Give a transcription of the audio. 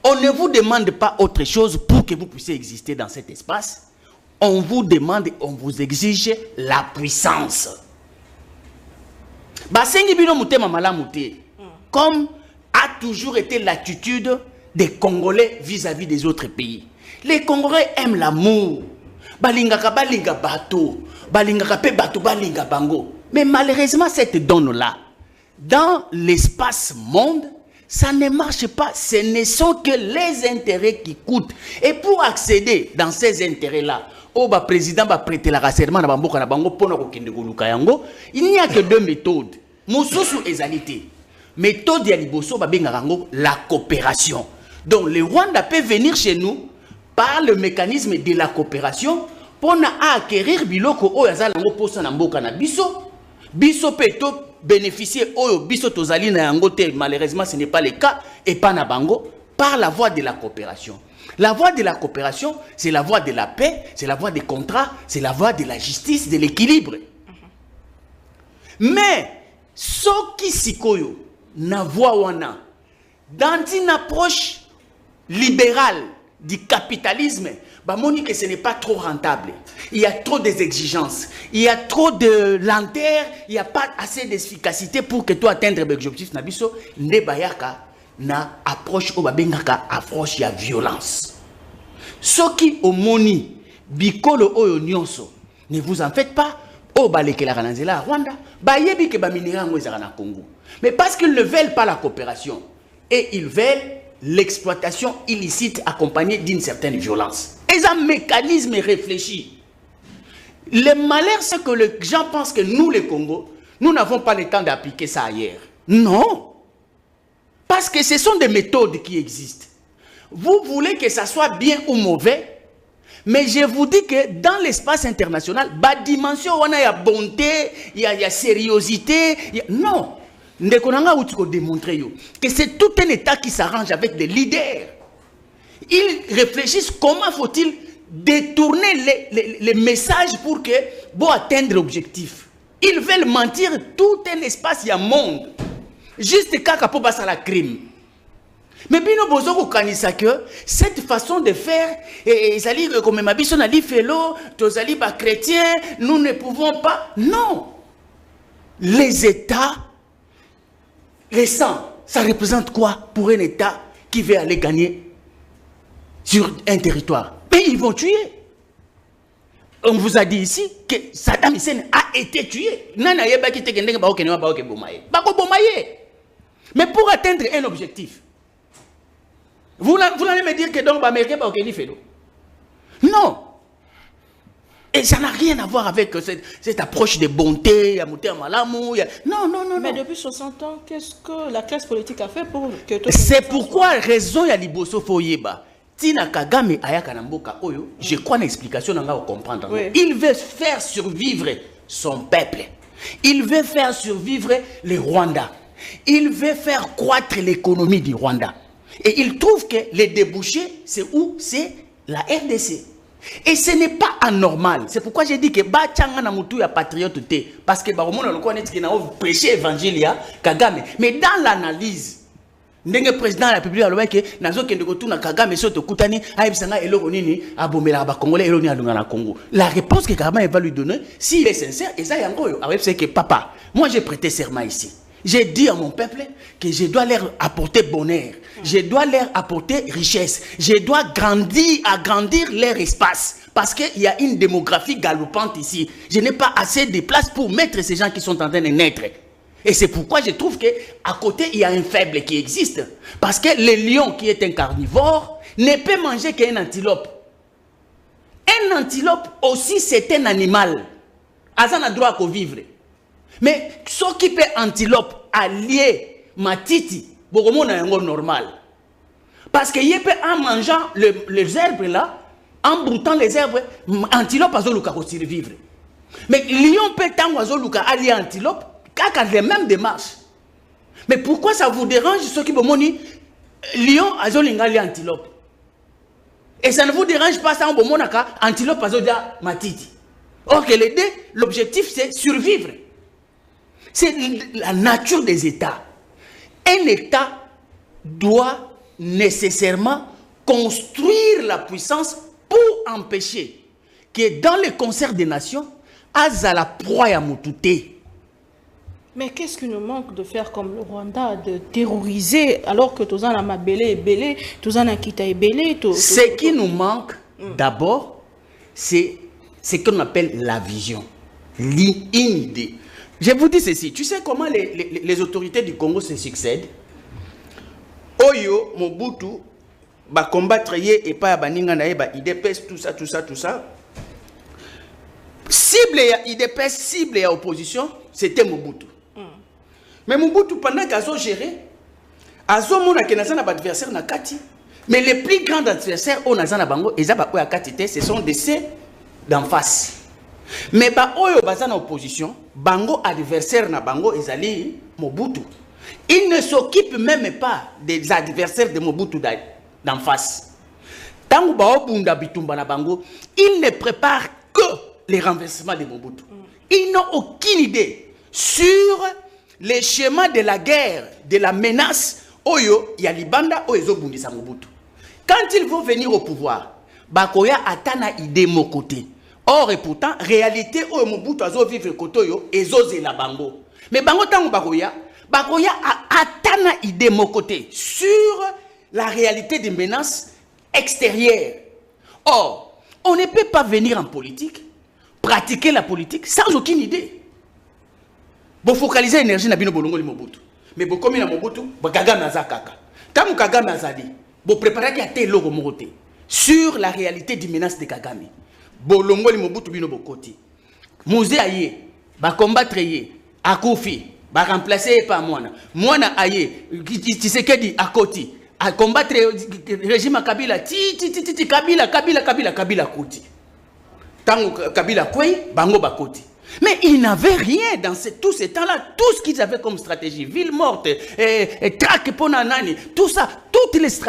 On ne vous demande pas autre chose pour que vous puissiez exister dans cet espace. On vous demande, on vous exige la puissance. Comme a toujours été l'attitude des Congolais vis-à-vis des autres pays. Les Congolais aiment l'amour. Balingaka balinga bato, balingaka pe bato balinga bango. Mais malheureusement, cette donne-là, dans l'espace monde, ça ne marche pas. Ce ne sont que les intérêts qui coûtent. Et pour accéder dans ces intérêts-là, le président va prêter la serment il n'y a que deux méthodes. Moussousou ezalité. Méthode ya liboso la coopération. Donc le Rwanda peut venir chez nous par le mécanisme de la coopération pour acquérir biloko oyazalango posa na mboka na biso. Biso peto bénéficier oyo biso tozali na yango te, malheureusement ce n'est pas le cas et pas na bango par la voie de la coopération. La voie de la coopération, c'est la voie de la paix, c'est la voie des contrats, c'est la voie de la justice, de l'équilibre. Mais ce qui sikoyo na voie wana dans une approche libérale du capitalisme, bah moni que ce n'est pas trop rentable. Il y a trop d'exigences, il y a trop de lenteur, il n'y a pas assez d'efficacité pour que tu atteignes l'objectif nabiso ne bayaka na approche o babengaka approche ya violence. Ce qui au moni bikolo oyo nyonso, ne vous en faites pas. O balekela kananzela Rwanda, ba yebi ke ba minera ngweza na Congo. Mais parce qu'ils ne veulent pas la coopération et ils veulent l'exploitation illicite accompagnée d'une certaine violence. Et un mécanisme réfléchi. Le malheur, c'est que les gens pensent que nous, les Congos, nous n'avons pas le temps d'appliquer ça ailleurs. Non. Parce que ce sont des méthodes qui existent. Vous voulez que ça soit bien ou mauvais, mais je vous dis que dans l'espace international, il y a dimension, il y a bonté, il y a sérieuxité. Non. Nous devons démontrer que c'est tout un État qui s'arrange avec des leaders. Ils réfléchissent comment faut-il détourner les messages pour que bon atteindre l'objectif. Ils veulent mentir tout un espace, il y a monde. Juste quand pour passer la crime. Mais bien nous besoin kanisa que cette façon de faire et comme ma biso na li felo, tozali ba chrétiens, nous ne pouvons pas. Non. Les États récents, ça représente quoi pour un État qui veut aller gagner sur un territoire? Mais ils vont tuer. On vous a dit ici que Saddam Hussein a été tué. Mais pour atteindre un objectif, vous allez me dire que donc l'Américain va faire. Non. Et ça n'a rien à voir avec cette approche de bonté, non. Mais depuis 60 ans, qu'est-ce que la classe politique a fait pour que... C'est pourquoi raison ya liboso foyeba. Tina Kagame ayaka na mboka oyo, je crois une explication nga comprendre. Oui. Il veut faire survivre son peuple. Il veut faire survivre le Rwanda. Il veut faire croître l'économie du Rwanda. Et il trouve que les débouchés, c'est où? C'est la RDC. Et ce n'est pas anormal. C'est pourquoi j'ai dit que Bachanga na mutu ya patriote te. Parce que Baromona le connaît qui n'a prêché l'évangile Kagame. Mais dans l'analyse, le président de la République a dit que nazo kende ko tuna Kagame soto kutani aibisanga eloko nini abomela ba congolais eloni alunga na Congo. La réponse que Kagame va lui donner, s'il est sincère, et ça yango c'est que papa, moi j'ai prêté serment ici. J'ai dit à mon peuple que je dois leur apporter bonheur, je dois leur apporter richesse, je dois agrandir leur espace. Parce qu'il y a une démographie galopante ici. Je n'ai pas assez de place pour mettre ces gens qui sont en train de naître. Et c'est pourquoi je trouve qu'à côté, il y a un faible qui existe. Parce que le lion qui est un carnivore ne peut manger qu'un antilope. Un antilope aussi, c'est un animal. Azan a droit à vivre. Mais ce qui peut antilope allier matiti, beaucoup de monde normal. Parce qu'il peut en mangeant les herbes là, en broutant les herbes, antilope a survivre. Mais lion peut en allier antilope, car les mêmes démarches. Mais pourquoi ça vous dérange ce qui vous dit lion a allier antilope? Et ça ne vous dérange pas ça en monaka antilope a matiti. Or que les deux, l'objectif c'est survivre. C'est la nature des États. Un État doit nécessairement construire la puissance pour empêcher que dans le concert des nations, Azala proie à Moutouté. Mais qu'est-ce qui nous manque de faire comme le Rwanda, de terroriser alors que tous en a Mabélé et Bélé, tous en a Kita et Bélé. Ce qui nous manque, d'abord, c'est ce qu'on appelle la vision, une idée. Je vous dis ceci, tu sais comment les autorités du Congo se succèdent? Oyo, Mobutu, va combattre et pas baninga na ba IDPS, tout ça. Cible ya IDPS, cible ya opposition, c'était Mobutu. Mais Mobutu, pendant qu'il a géré, Azo mona ke nazana ba adversaire na kati, mais les plus grands adversaires au nazana bango, ezaba ko ya kati te, ce sont des ceux d'en face. Mais ba oyo bazana opposition, bango adversaire na bango ezali Mobutu. Il ne s'occupe même pas des adversaires de Mobutu d'en face. Tango ba obunda bitumba na bango, il ne prépare que les renversements de Mobutu. Ils n'ont aucune idée sur les schémas de la guerre, de la menace, oyo ya libanda oyo bundisa Mobutu. Quand ils vont venir au pouvoir, bakoya atana idée mon côté. Or et pourtant, réalité oyo Mobutu azo vivre côté yo ezoze la bango. Mais bango tango bakoya atana idée mon côté sur la réalité des menaces extérieures. Or, on ne peut pas venir en politique, pratiquer la politique sans aucune idée. Bon, focaliser l'énergie na bino bolongo li Mobutu. Mais bon, comme il a Mobutu, bon, Kagame aza kaka. Tant Kagame azali, bon, préparer qu'il y a tel logo moté sur la réalité des menaces de Kagame. Bolongo li Mobutu bino bokoti. Mouzé aye, ba combattre ye, akufi, ba remplacer par Mwana aye, Tshisekedi akoti, a combattre régime Kabila, Kabila koti. Tango Kabila kwei, bango bakoti. Mais ils n'avaient rien dans tous ces temps-là. Tout ce qu'ils avaient comme stratégie, ville morte, traque pour nanani, tout ça, toutes les stratégies.